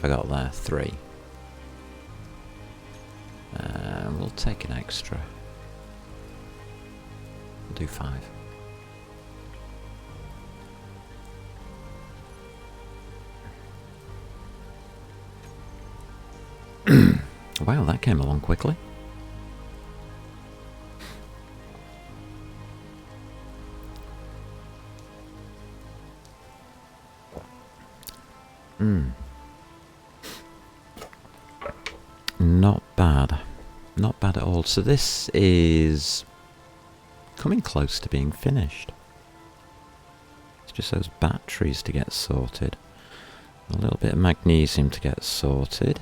have I got there? 3. We'll take an extra. We'll do 5. Wow, that came along quickly. Not bad. Not bad at all. So this is coming close to being finished. It's just those batteries to get sorted. A little bit of magnesium to get sorted.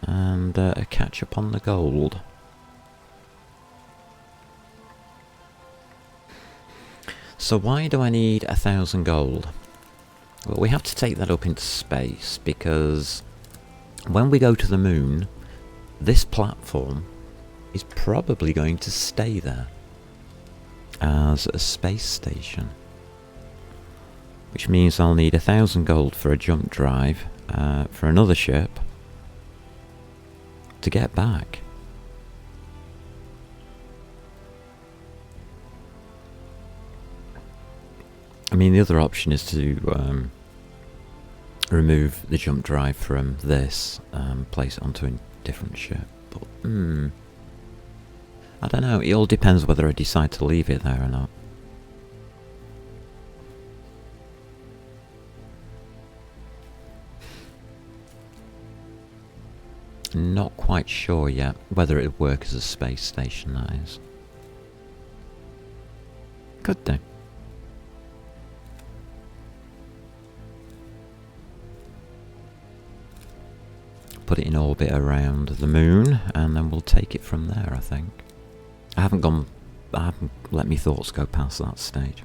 And a catch up on the gold. So why do I need 1,000 gold? Well, we have to take that up into space because when we go to the moon, this platform is probably going to stay there as a space station. Which means I'll need 1,000 gold for a jump drive for another ship to get back. I mean, the other option is to remove the jump drive from this, place it onto a different ship. But, I don't know, it all depends whether I decide to leave it there or not. Not quite sure yet whether it would work as a space station, that is. Could do. Put it in orbit around the moon, and then we'll take it from there, I think. I haven't let my thoughts go past that stage.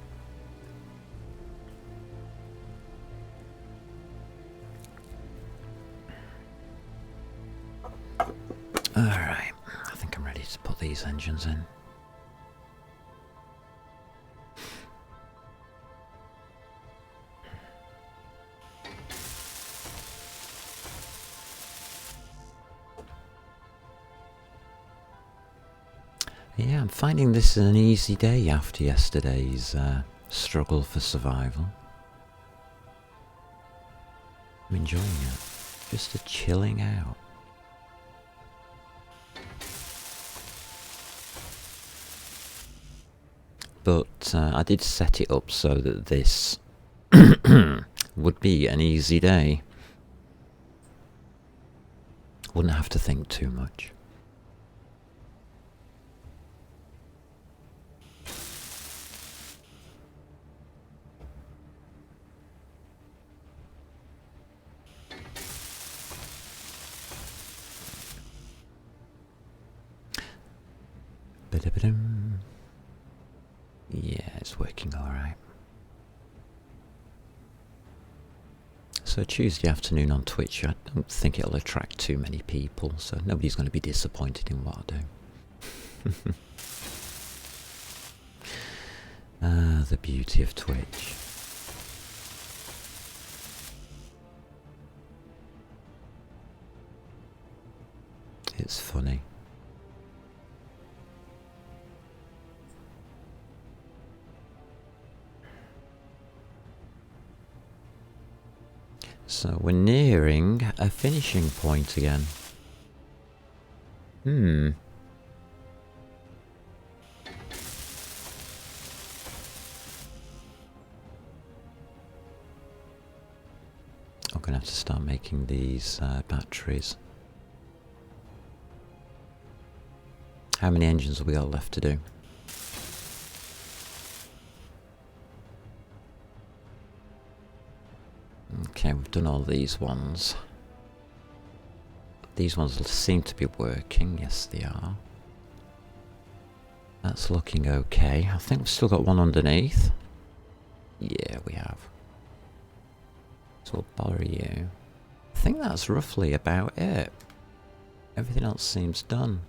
Alright, I think I'm ready to put these engines in. Yeah, I'm finding this an easy day after yesterday's struggle for survival. I'm enjoying it. Just a chilling out. But I did set it up so that this would be an easy day. Wouldn't have to think too much. Yeah, it's working alright. So Tuesday afternoon on Twitch, I don't think it'll attract too many people, so nobody's going to be disappointed in what I do. Ah, the beauty of Twitch. It's funny. So we're nearing a finishing point again. I'm going to have to start making these batteries. How many engines have we got left to do? Okay, we've done all these ones. These ones seem to be working. Yes, they are. That's looking okay. I think we've still got one underneath. Yeah, we have. So we'll borrow you. I think that's roughly about it. Everything else seems done.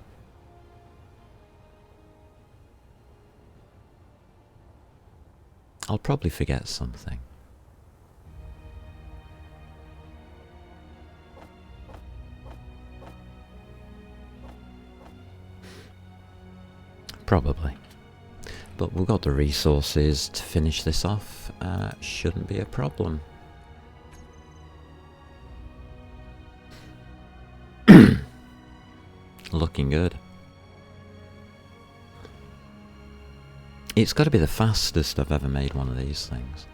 I'll probably forget something. Probably. But we've got the resources to finish this off. Shouldn't be a problem. Looking good. It's got to be the fastest I've ever made one of these things.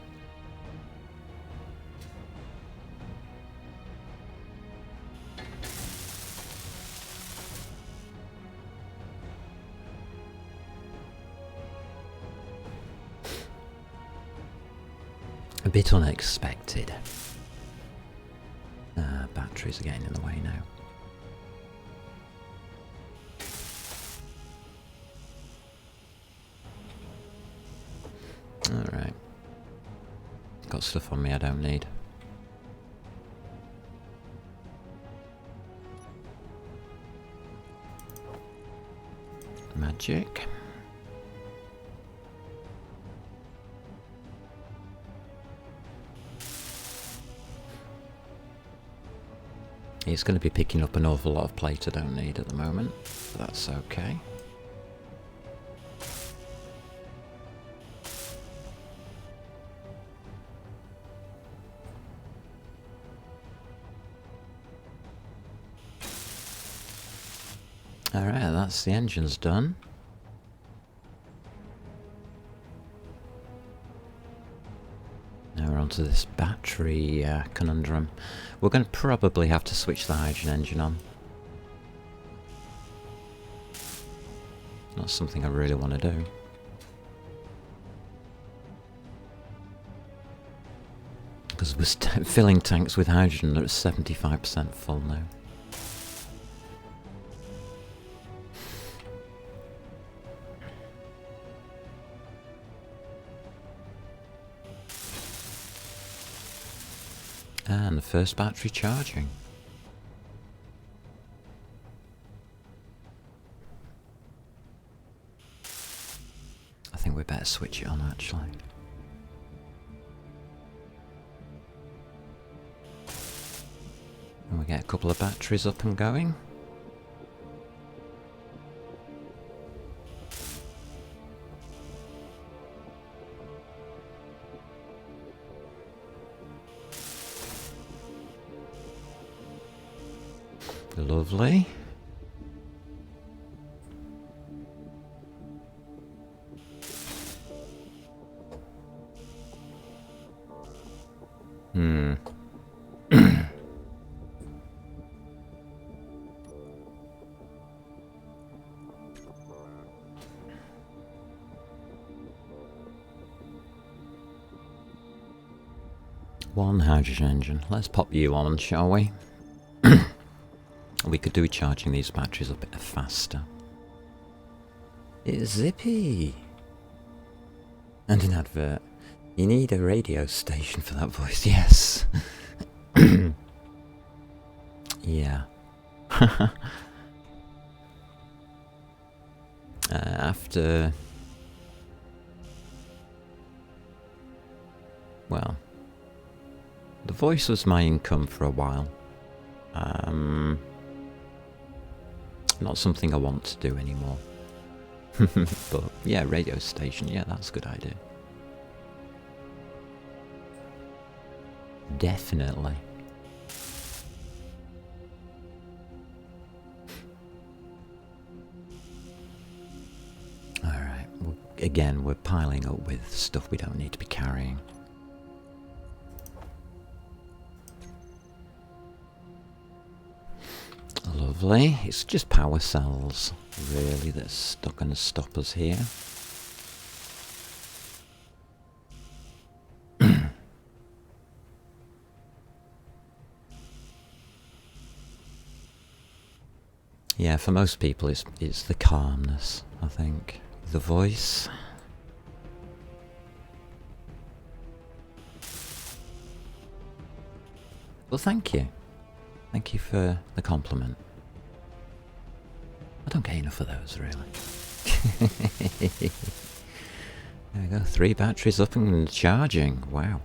A bit unexpected. Batteries are getting in the way now. Alright. Got stuff on me I don't need. Magic. It's going to be picking up an awful lot of plate I don't need at the moment, but that's okay. Alright, that's the engines done. Now we're onto this battery conundrum. We're going to probably have to switch the hydrogen engine on. Not something I really want to do. Because we're filling tanks with hydrogen that are 75% full now. And the first battery charging. I think we better switch it on actually. And we get a couple of batteries up and going. Lovely. One hydrogen engine. Let's pop you on, shall we? We could do charging these batteries a bit faster. It's zippy! And an advert. You need a radio station for that voice, yes. Yeah. After... Well... The voice was my income for a while. Not something I want to do anymore. But yeah, radio station, yeah, that's a good idea. Definitely. Alright, well, again, we're piling up with stuff we don't need to be carrying. Lovely. It's just power cells, really, that's going to stop us here. Yeah, for most people it's the calmness, I think. The voice. Well, thank you. Thank you for the compliment. I don't get enough of those, really. There we go, 3 batteries up and charging. Wow.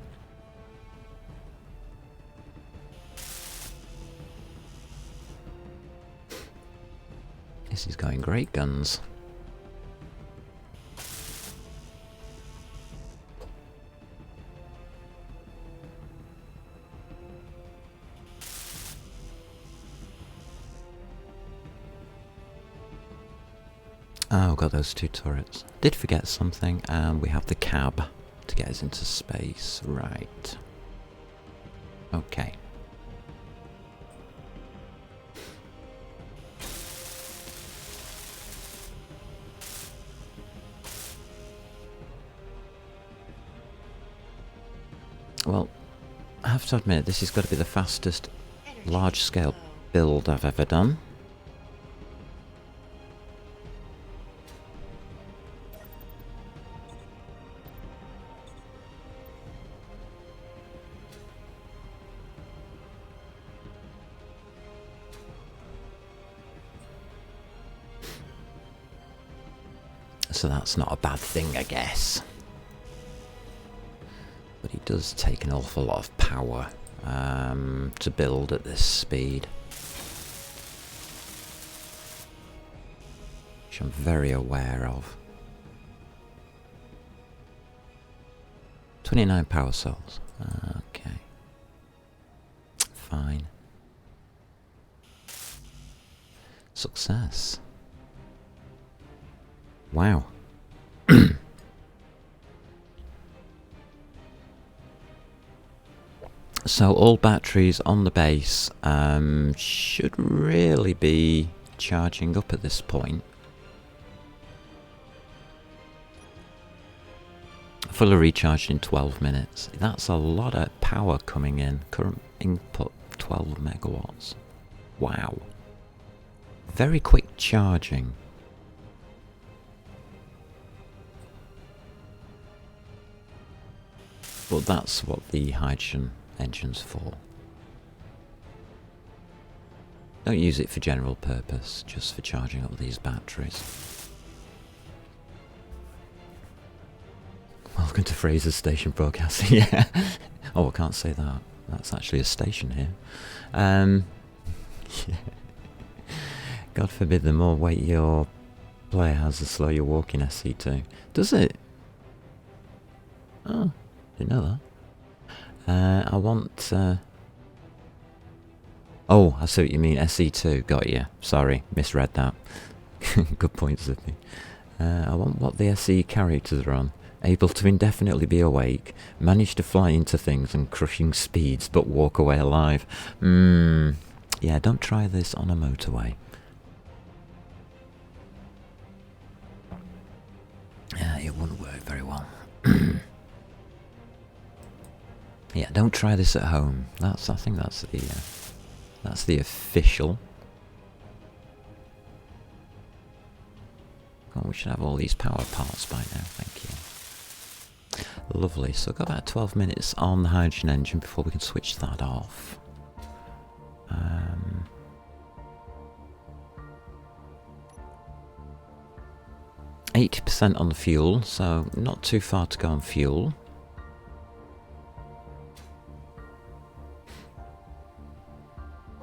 This is going great guns. Oh, got those 2 turrets. Did forget something, and we have the cab to get us into space. Right. Okay. Well, I have to admit, this has got to be the fastest large-scale build I've ever done. So that's not a bad thing, I guess. But it does take an awful lot of power to build at this speed. Which I'm very aware of. 29 power cells. Okay. Fine. Success. Wow. So all batteries on the base should really be charging up at this point. Fully recharged in 12 minutes. That's a lot of power coming in. Current input 12 megawatts. Wow. Very quick charging. But that's what the hydrogen engine's for. Don't use it for general purpose, just for charging up these batteries. Welcome to Fraser's Station Broadcasting. Yeah. Oh, I can't say that. That's actually a station here. Yeah. God forbid the more weight your player has, the slower you walk in SC2. Does it? Oh, didn't know that. I want... Oh, I see what you mean. SE2. Got you. Sorry, misread that. Good point, Zippy. I want what the SE characters are on. Able to indefinitely be awake, manage to fly into things and crushing speeds, but walk away alive. Yeah, don't try this on a motorway. Yeah, it wouldn't work very well. Yeah, don't try this at home. I think that's the official. Oh, we should have all these power parts by now. Thank you. Lovely. So we've got about 12 minutes on the hydrogen engine before we can switch that off. 80% on the fuel, so not too far to go on fuel.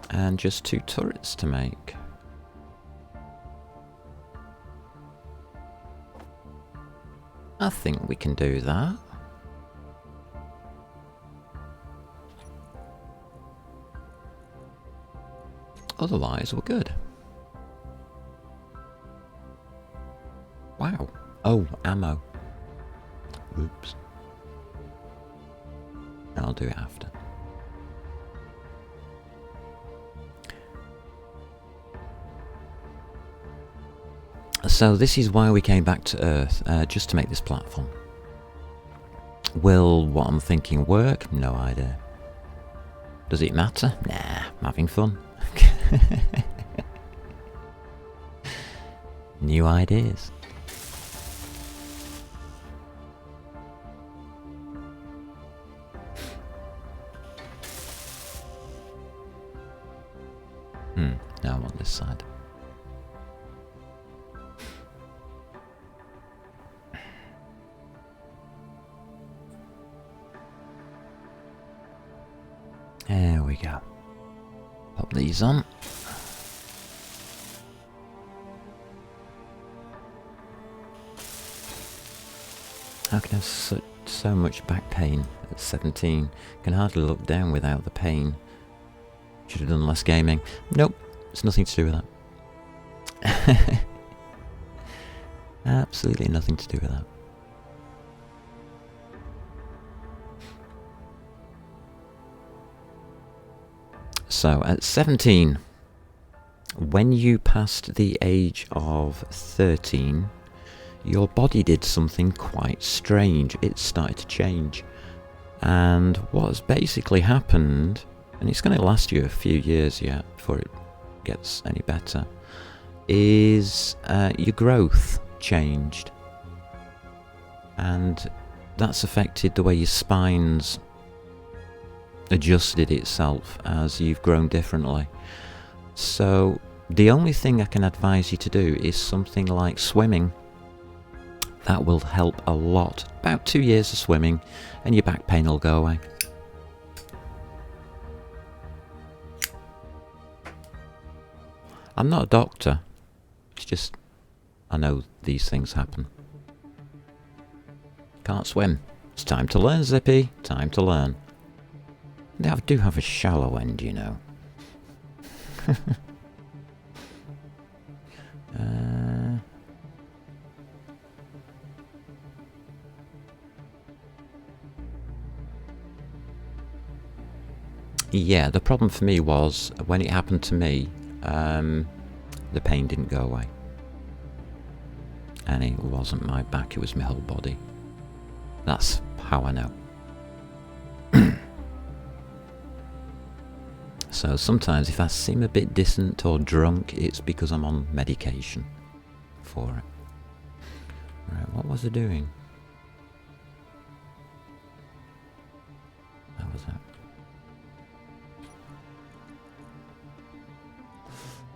And just 2 turrets to make. I think we can do that. Otherwise, we're good. Wow. Oh, ammo. Oops. I'll do it after. So this is why we came back to Earth, just to make this platform. Will what I'm thinking work? No idea. Does it matter? Nah, I'm having fun. New ideas. Now I'm on this side. There we go. Pop these on. How can I have so much back pain at 17? Can hardly look down without the pain. Should have done less gaming. Nope, it's nothing to do with that. Absolutely nothing to do with that. So, at 17, when you passed the age of 13, your body did something quite strange. It started to change. And what's basically happened, and it's going to last you a few years yet before it gets any better, is your growth changed. And that's affected the way your spine's adjusted itself as you've grown differently. So the only thing I can advise you to do is something like swimming. That will help a lot. About 2 years of swimming and your back pain will go away. I'm not a doctor. It's just, I know these things happen. Can't swim. It's time to learn, Zippy. Time to learn. They do have a shallow end, you know. Yeah, the problem for me was, when it happened to me, the pain didn't go away. And it wasn't my back, it was my whole body. That's how I know. So sometimes if I seem a bit distant or drunk, it's because I'm on medication for it. Right, what was I doing? How was that?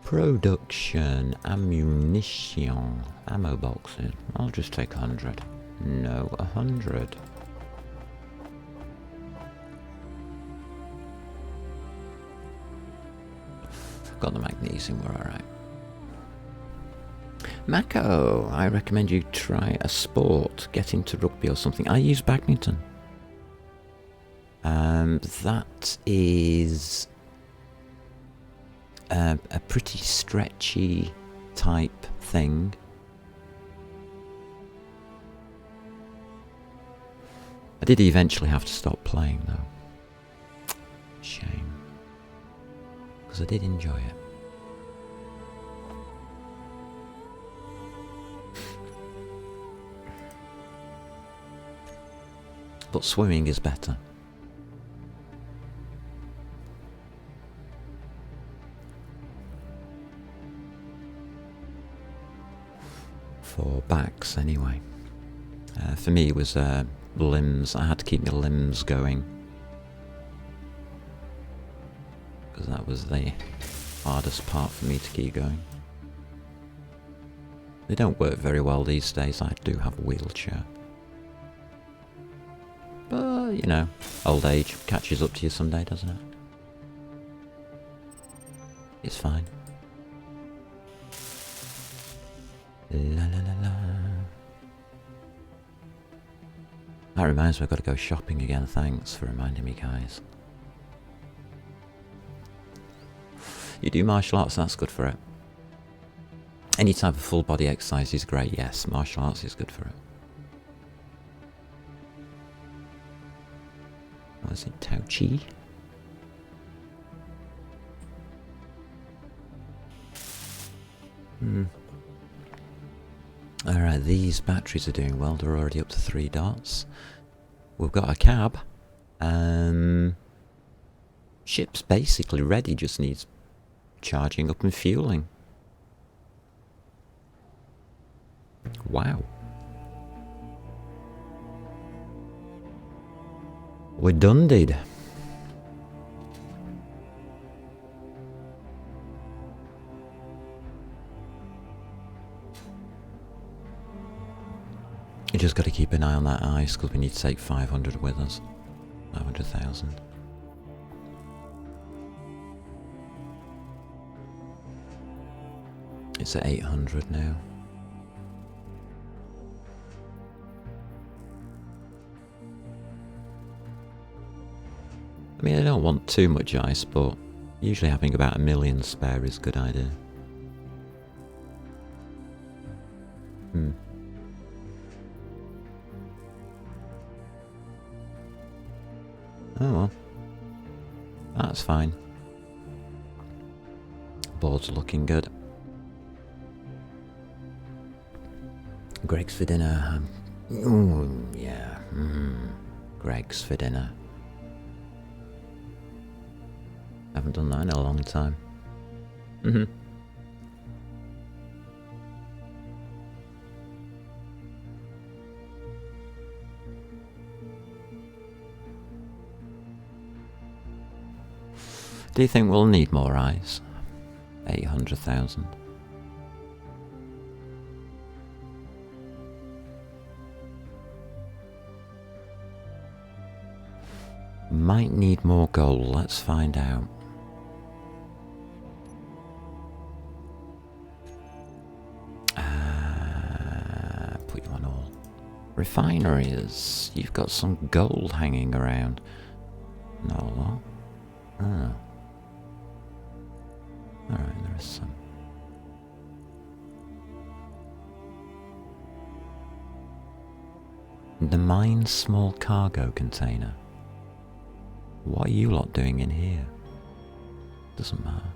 Production, ammunition, ammo boxes. I'll just take 100. No, 100. Got the magnesium, we're alright. Mako, I recommend you try a sport. Get into rugby or something. I use badminton. That is a pretty stretchy type thing. I did eventually have to stop playing though. Shame. Because I did enjoy it. But swimming is better. For backs anyway. For me it was limbs. I had to keep my limbs going. Because that was the hardest part for me to keep going. They don't work very well these days. I do have a wheelchair. But, you know, old age catches up to you someday, doesn't it? It's fine. La la la la. That reminds me, I've got to go shopping again. Thanks for reminding me, guys. You do martial arts, that's good for it. Any type of full body exercise is great, yes. Martial arts is good for it. What is it? Tao Chi? Alright, these batteries are doing well. They're already up to 3 dots. We've got a cab. Ship's basically ready, just needs charging up and fueling. Wow. We're done, did. You just got to keep an eye on that ice because we need to take 500 with us. 500,000. It's at 800 now. I mean, I don't want too much ice, but usually having about 1 million spare is a good idea. Oh well. That's fine. Board's looking good. Greg's for dinner. Ooh, yeah. Greg's for dinner. Haven't done that in a long time. Do you think we'll need more eyes? 800,000. Might need more gold, let's find out. Put you on all. Refineries, you've got some gold hanging around. Not a lot. Oh. Alright, there is some. The mine small cargo container. What are you lot doing in here? Doesn't matter.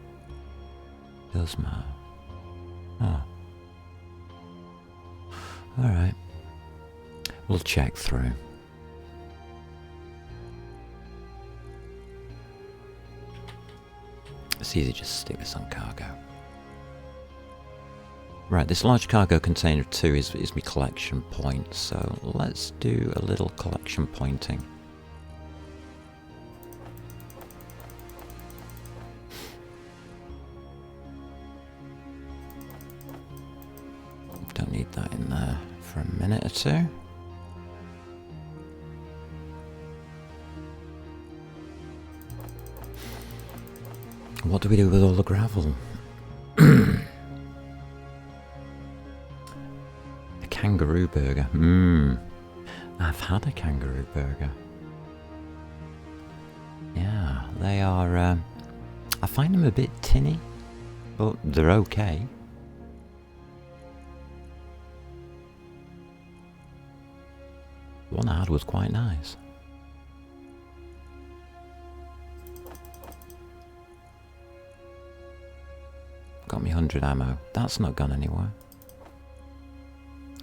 Does matter. Oh. Alright. We'll check through. It's easy to just stick this on cargo. Right, this large cargo container 2 is my collection point, so let's do a little collection pointing. Don't need that in there for a minute or two. What do we do with all the gravel? A kangaroo burger. I've had a kangaroo burger. Yeah, they are... I find them a bit tinny, but they're okay. The one I had was quite nice. Got me 100 ammo. That's not gone anywhere.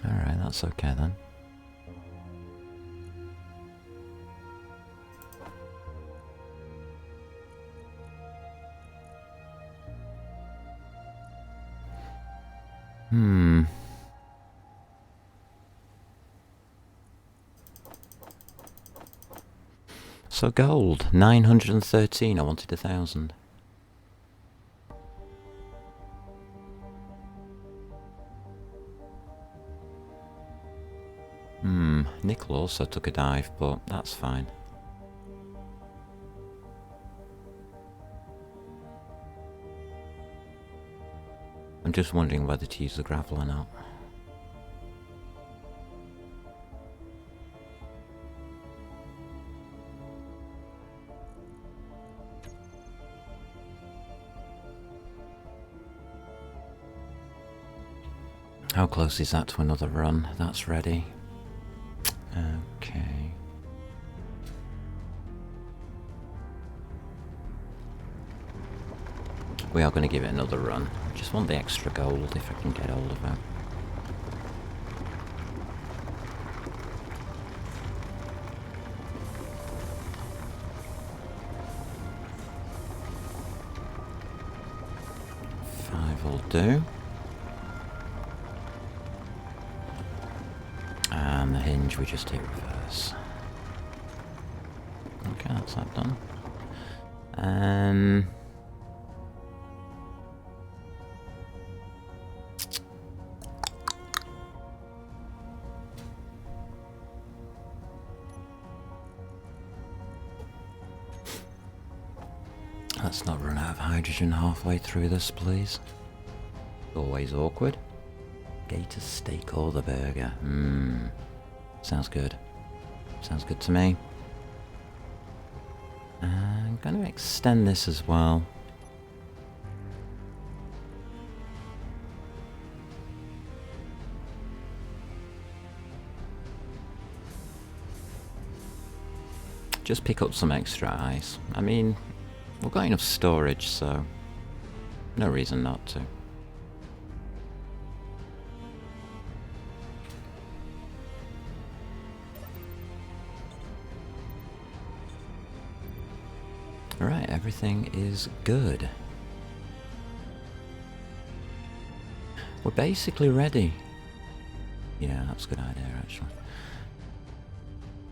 Alright, that's okay then. So gold, 913, I wanted 1,000. Nickel also took a dive, but that's fine. I'm just wondering whether to use the gravel or not. How close is that to another run? That's ready. Okay. We are going to give it another run. Just want the extra gold if I can get hold of it. Five will do. And the hinge we just hit reverse. Okay, that's that done. Let's not run out of hydrogen halfway through this, please. Always awkward. Gator steak or the burger. Sounds good. Sounds good to me. I'm going to extend this as well. just pick up some extra ice. I mean, we've got enough storage, so no reason not to. Alright, everything is good. We're basically ready. Yeah, that's a good idea, actually.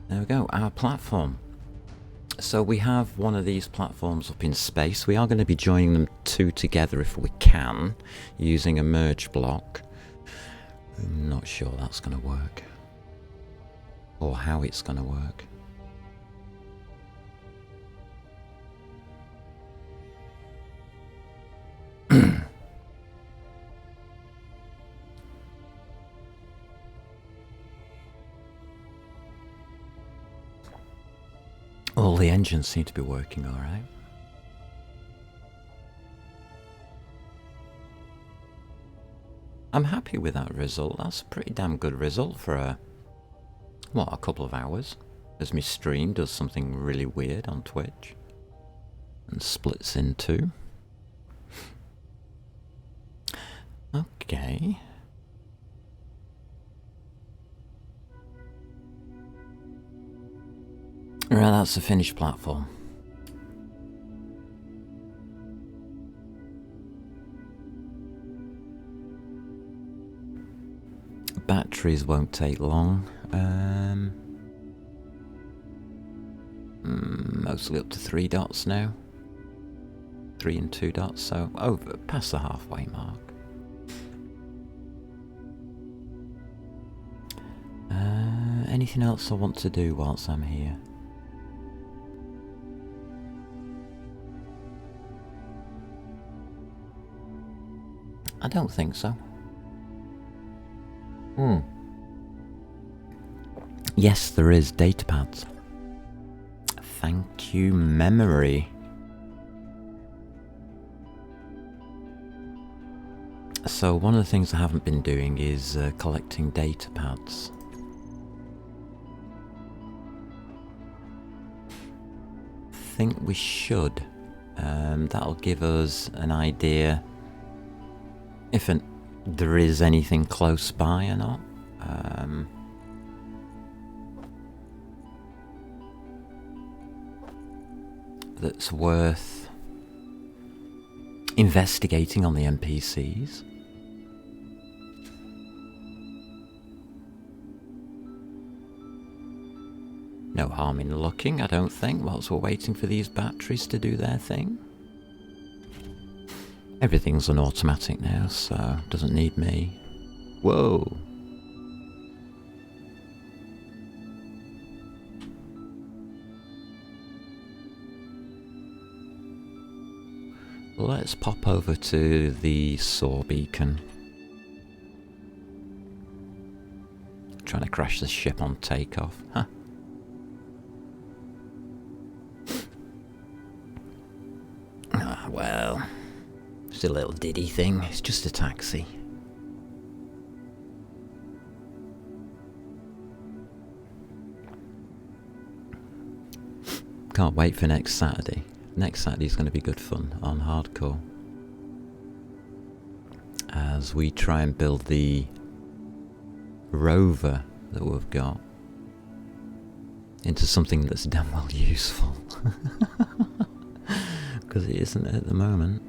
There we go, our platform. So we have one of these platforms up in space. We are going to be joining them two together if we can, using a merge block. I'm not sure that's going to work. Or how it's going to work. All the engines seem to be working alright. I'm happy with that result. That's a pretty damn good result for a couple of hours. As my stream does something really weird on Twitch. And splits in two. Okay. Right, that's the finished platform. Batteries won't take long. Mostly up to 3 dots now. 3 and 2 dots, so over past the halfway mark. Anything else I want to do whilst I'm here? I don't think so. Yes, there is datapads. Thank you, memory. So one of the things I haven't been doing is collecting datapads. I think we should. That'll give us an idea if there is anything close by or not. That's worth investigating on the NPCs. No harm in looking, I don't think, whilst we're waiting for these batteries to do their thing. Everything's on automatic now, so doesn't need me. Whoa! Let's pop over to the SAW beacon. Trying to crash the ship on takeoff. Huh. Ah, well. Just a little diddy thing. It's just a taxi. Can't wait for next Saturday. Next Saturday's going to be good fun on Hardcore. As we try and build the rover that we've got into something that's damn well useful. Because it isn't at the moment.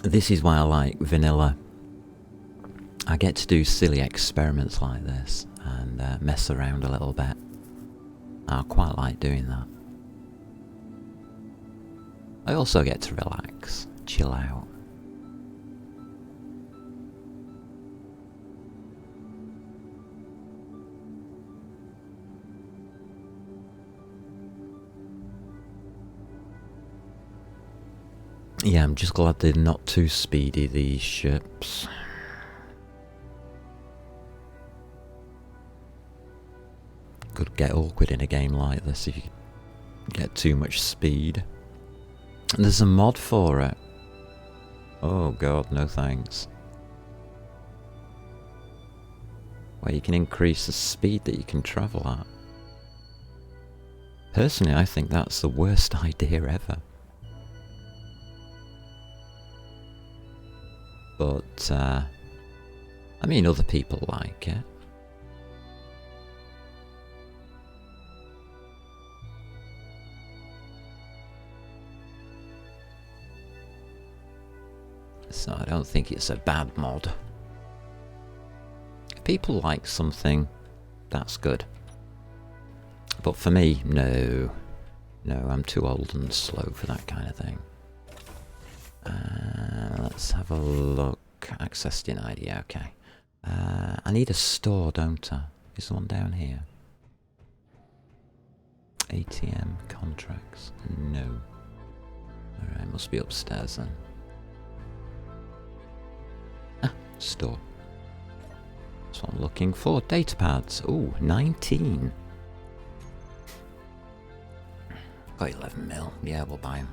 This is why I like vanilla. I get to do silly experiments like this and mess around a little bit. I quite like doing that. I also get to relax, chill out. Yeah, I'm just glad they're not too speedy, these ships. Could get awkward in a game like this if you get too much speed. And there's a mod for it. Oh god, no thanks. where you can increase the speed that you can travel at. Personally, I think that's the worst idea ever. But, I mean, other people like it. So I don't think it's a bad mod. If people like something, that's good. But for me, no. No, I'm too old and slow for that kind of thing. Let's have a look. Access denied, yeah, okay. I need a store, don't I? Is there one down here? ATM contracts? No. Alright, must be upstairs then. Ah, store. That's what I'm looking for. Data pads. Ooh, 19. Got 11 mil. Yeah, we'll buy them.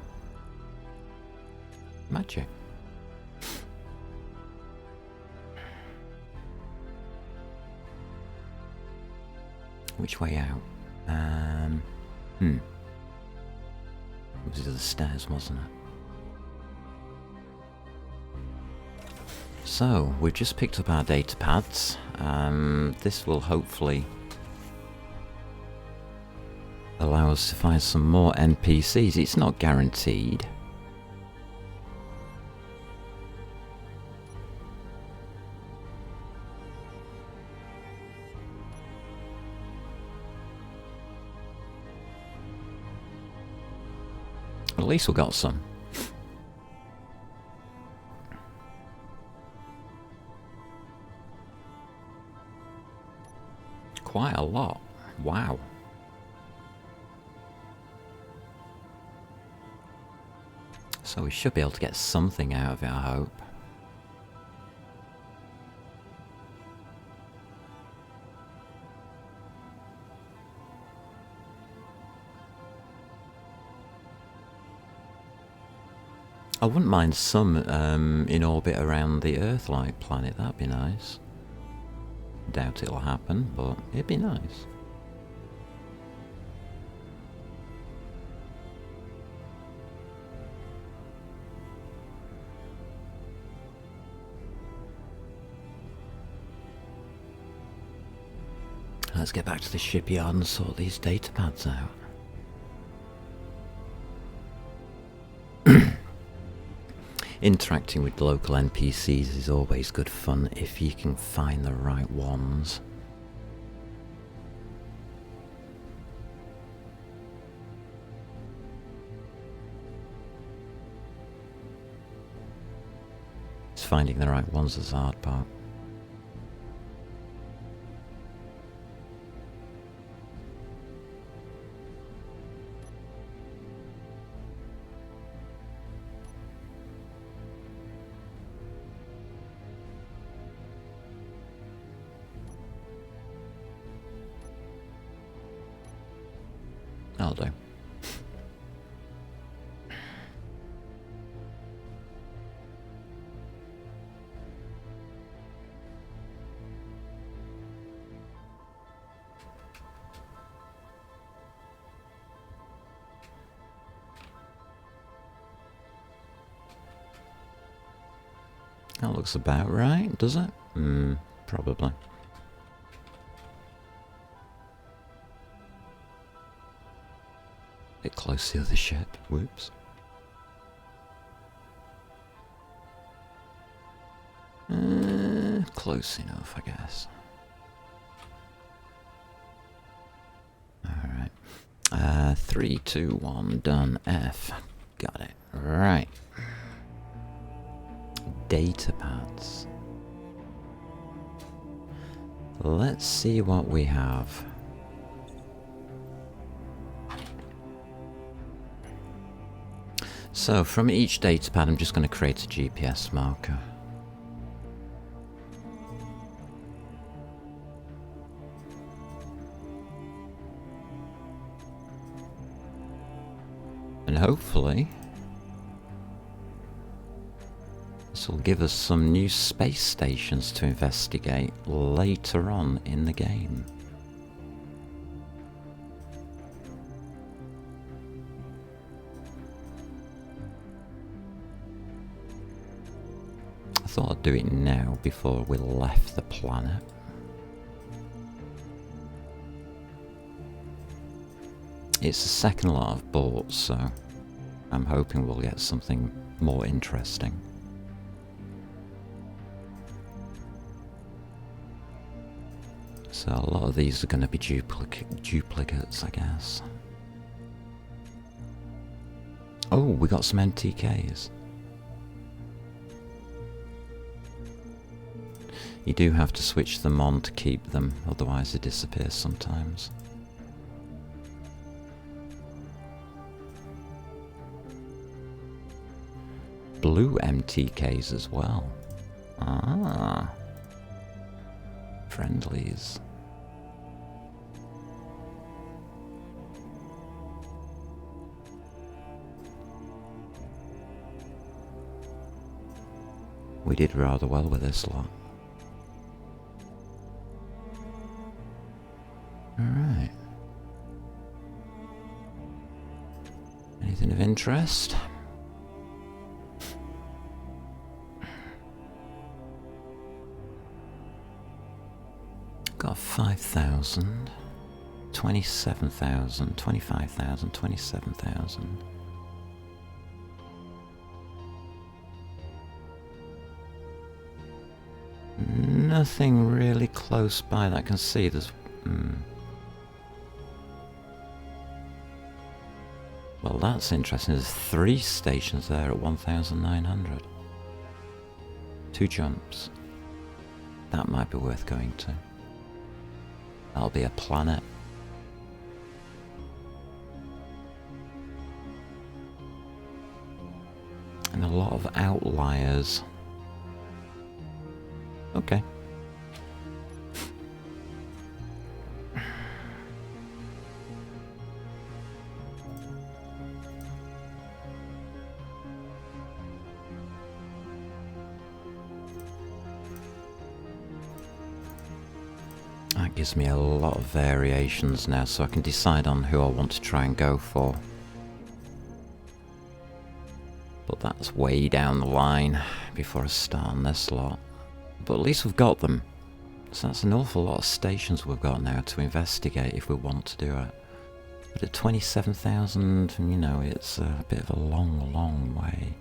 Magic. Which way out? It was the stairs, wasn't it? So, we've just picked up our data pads. This will hopefully allow us to find some more NPCs. It's not guaranteed. At least we got some. Quite a lot. Wow. So we should be able to get something out of it, I hope. I wouldn't mind some in orbit around the Earth-like planet, that'd be nice. Doubt it'll happen, but it'd be nice. Let's get back to the shipyard and sort these data pads out. Interacting with local NPCs is always good fun if you can find the right ones. It's finding the right ones that's the hard part. I'll do. That looks about right, does it? Probably. Bit close to the other ship. Whoops. Close enough, I guess. Alright. 3, 2, 1, done. F. Got it. Right. Data pads. Let's see what we have. So from each datapad I'm just going to create a GPS marker. And hopefully This will give us some new space stations to investigate later on in the game. I thought I'd do it now before we left the planet. It's the second lot I've bought, so I'm hoping we'll get something more interesting. So a lot of these are going to be duplicates, I guess. Oh, we got some MTKs. You do have to switch them on to keep them, otherwise they disappear sometimes. Blue MTKs as well. Ah. Friendlies. We did rather well with this lot. Alright. Anything of interest? Got 5,000, 27,000, 25,000, 27,000. Nothing really close by that I can see. There's... Well, that's interesting. There's 3 stations there at 1,900. 2 jumps. That might be worth going to. That'll be a planet. And a lot of outliers. Okay. That gives me a lot of variations now, so I can decide on who I want to try and go for. But that's way down the line before I start on this lot. But at least we've got them. So that's an awful lot of stations we've got now to investigate if we want to do it. But at 27,000, you know, it's a bit of a long, long way.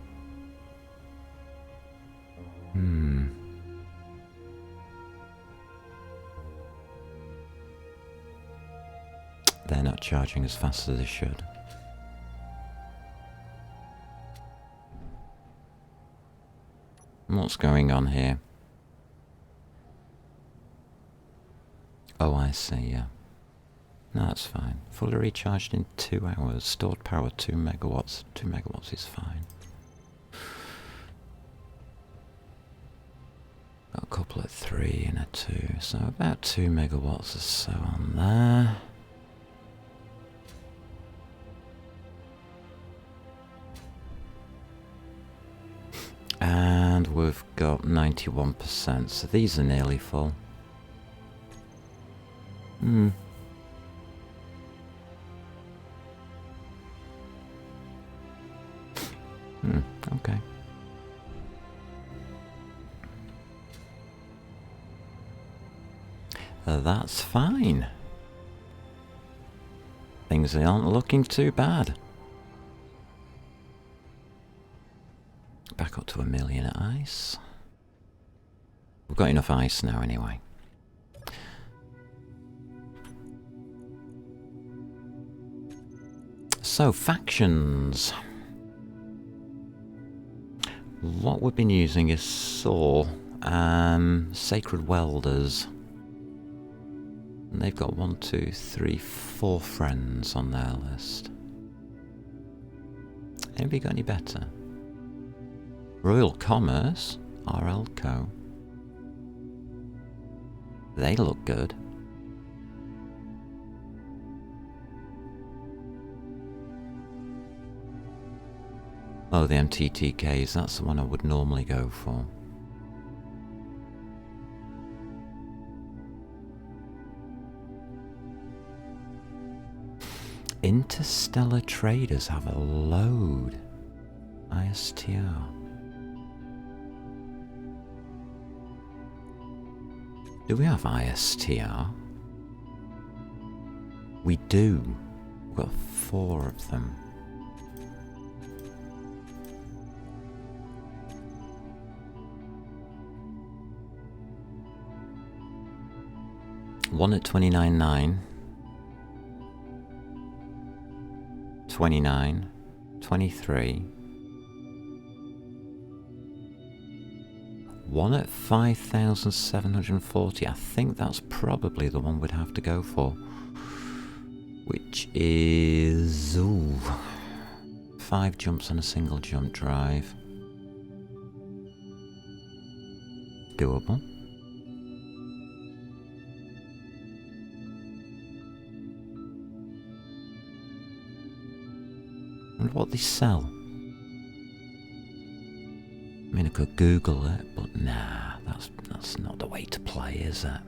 They're not charging as fast as they should. What's going on here? Oh, I see, yeah. No, that's fine. Fully recharged in 2 hours. Stored power 2 megawatts. 2 megawatts is fine. Got a couple at 3 and a 2. So about 2 megawatts or so on there. And we've got 91%, so these are nearly full. Okay. That's fine. Things aren't looking too bad. Back up to 1 million at ice. We've got enough ice now anyway. So, factions. What we've been using is Saw, Sacred Welders. And they've got 1, 2, 3, 4 friends on their list. Anybody got any better? Royal Commerce, RL Co. They look good. Oh, the MTTKs, that's the one I would normally go for. Interstellar Traders have a load. ISTR. Do we have ISTR? We do. We've got 4 of them. One at 29.9, 29, 23. One at 5,740. I think that's probably the one we'd have to go for. Which is... ooh, 5 jumps on a single jump drive. Doable. And what they sell? I mean, I could Google it, but nah, that's not the way to play, is it?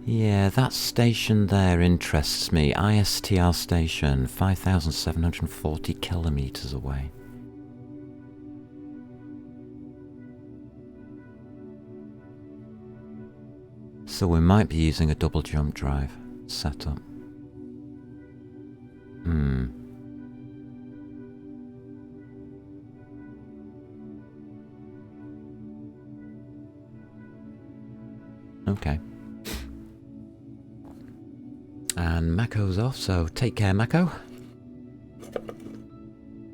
Yeah, that station there interests me. ISTR station, 5,740 kilometers away. So we might be using a double jump drive setup. Okay. And Mako's off, so take care, Mako.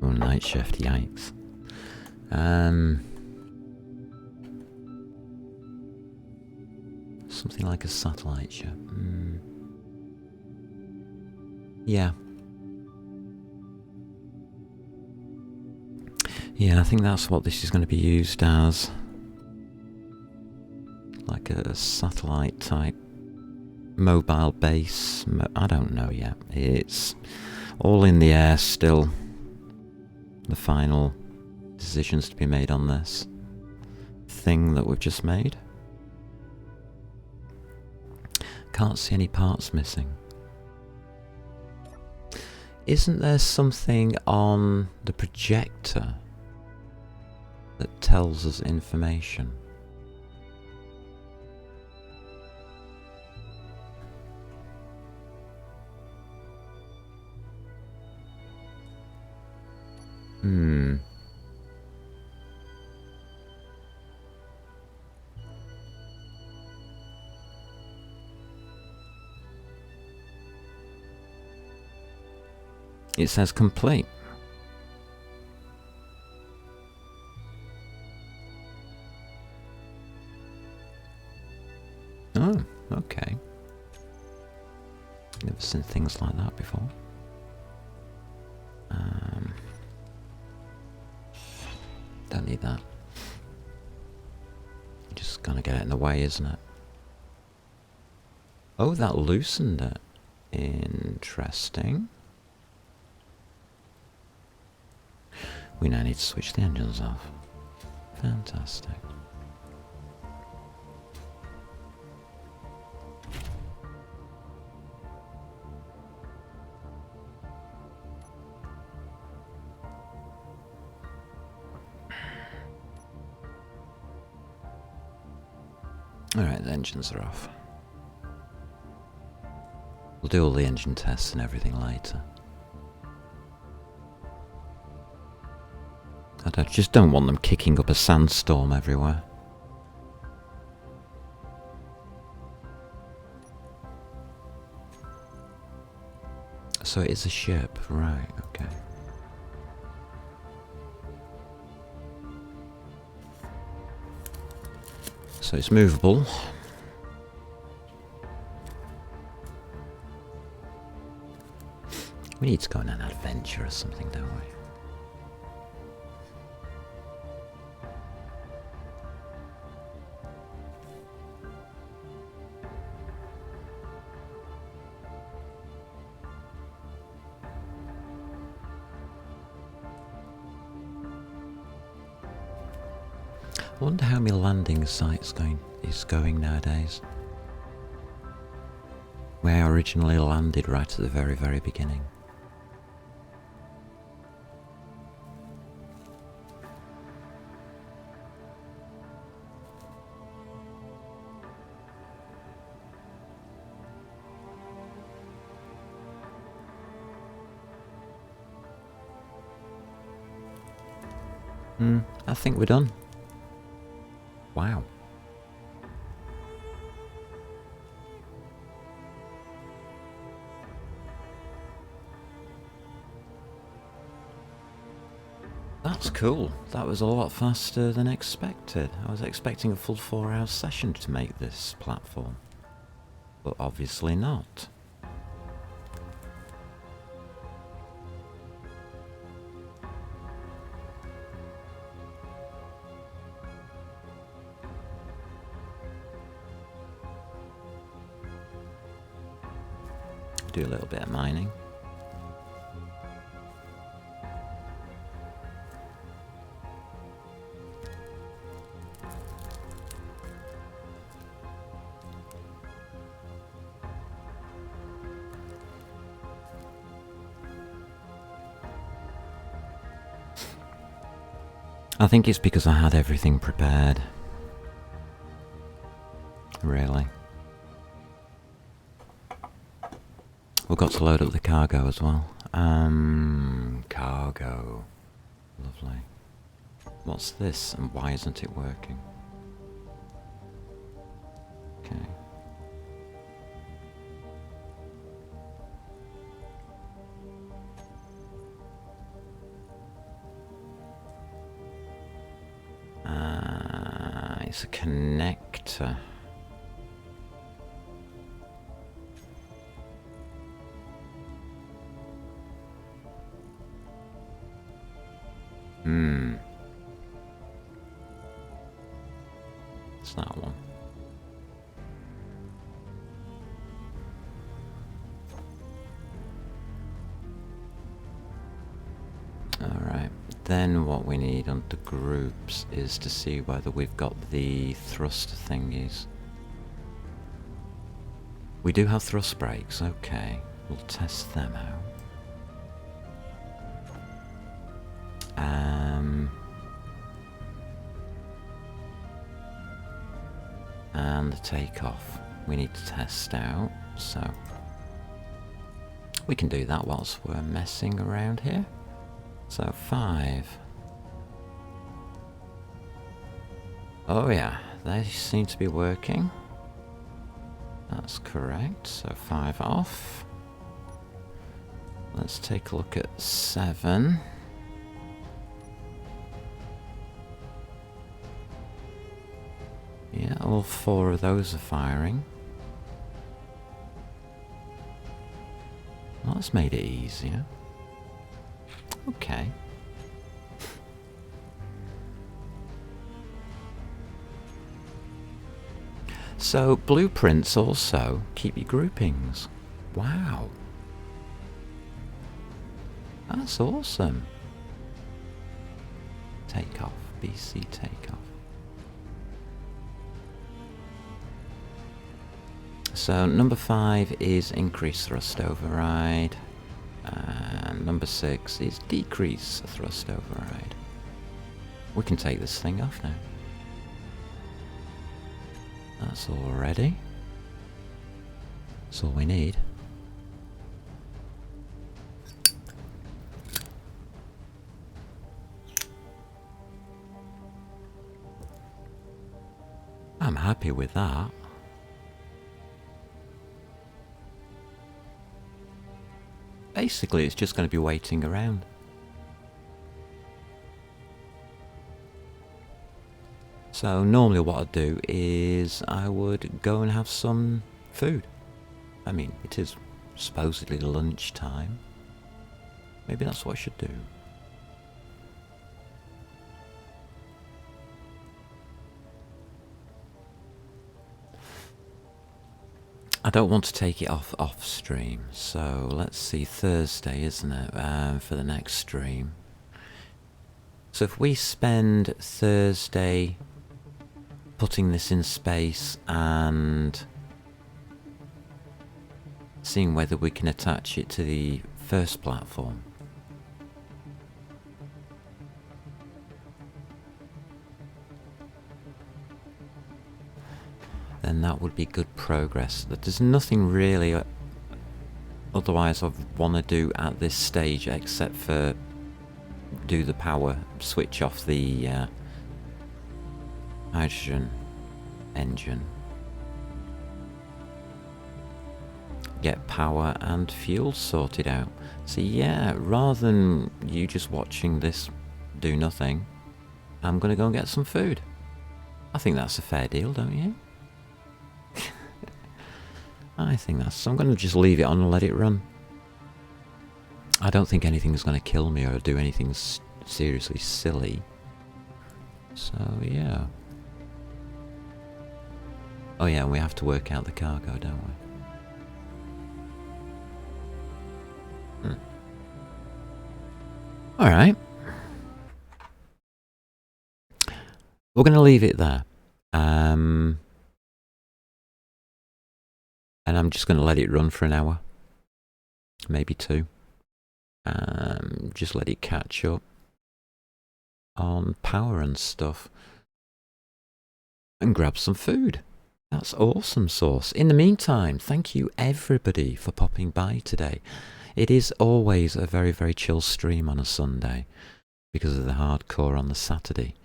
Oh, night shift, yikes. Something like a satellite ship. Yeah. Yeah, I think that's what this is going to be used as. Like a satellite type mobile base. I don't know yet. It's all in the air still. The final decisions to be made on this thing that we've just made. Can't see any parts missing. Isn't there something on the projector that tells us information? It says complete. Oh, okay. Never seen things like that before. Don't need that. Just gonna get it in the way, isn't it? Oh, that loosened it. Interesting. We now need to switch the engines off. Fantastic. Alright, the engines are off. We'll do all the engine tests and everything later. I just don't want them kicking up a sandstorm everywhere. So it is a ship, right, okay. So it's movable. We need to go on an adventure or something, don't we? I wonder how my landing site's going nowadays. Where I originally landed right at the very, very beginning. I think we're done. Wow. That's cool. That was a lot faster than expected. I was expecting a full 4-hour session to make this platform. But obviously not. Do a little bit of mining. I think it's because I had everything prepared. Really. We've got to load up the cargo as well. Cargo. Lovely. What's this and why isn't it working? Okay. It's a connector. It's that one. Alright, then what we need under groups is to see whether we've got the thrust thingies. We do have thrust brakes, okay. We'll test them out. And the takeoff we need to test out, so we can do that whilst we're messing around here. So 5. Oh yeah, they seem to be working. That's correct, so 5 off. Let's take a look at 7. Yeah, all 4 of those are firing. Well, that's made it easier. Okay. So, blueprints also keep your groupings. Wow. That's awesome. Takeoff, BC takeoff. So number 5 is increase thrust override, and number 6 is decrease thrust override. We can take this thing off now. That's all ready. That's all we need. I'm happy with that. Basically, it's just going to be waiting around. So normally what I'd do is I would go and have some food. I mean, it is supposedly lunchtime. Maybe that's what I should do. I don't want to take it off stream, so let's see, Thursday, isn't it, for the next stream. So if we spend Thursday putting this in space and seeing whether we can attach it to the first platform. Then that would be good progress. There's nothing really otherwise I want to do at this stage except for do the power, switch off the hydrogen engine, get power and fuel sorted out. So yeah, rather than you just watching this do nothing, I'm gonna go and get some food. I think that's a fair deal, don't you? I think that's... So I'm gonna just leave it on and let it run. I don't think anything's gonna kill me or do anything seriously silly. So yeah. Oh yeah, we have to work out the cargo, don't we? Alright. We're going to leave it there. And I'm just going to let it run for an hour. Maybe 2. Just let it catch up on power and stuff. And grab some food. That's awesome sauce. In the meantime, thank you everybody for popping by today. It is always a very, very chill stream on a Sunday because of the hardcore on the Saturday.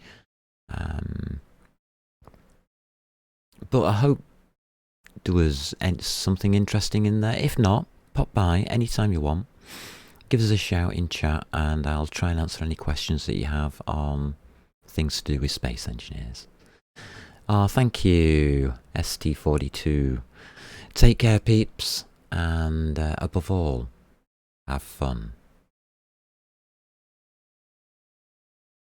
But I hope there was something interesting in there. If not, pop by anytime you want. Give us a shout in chat and I'll try and answer any questions that you have on things to do with space engineers. Thank you, ST42. Take care, peeps, and above all, have fun.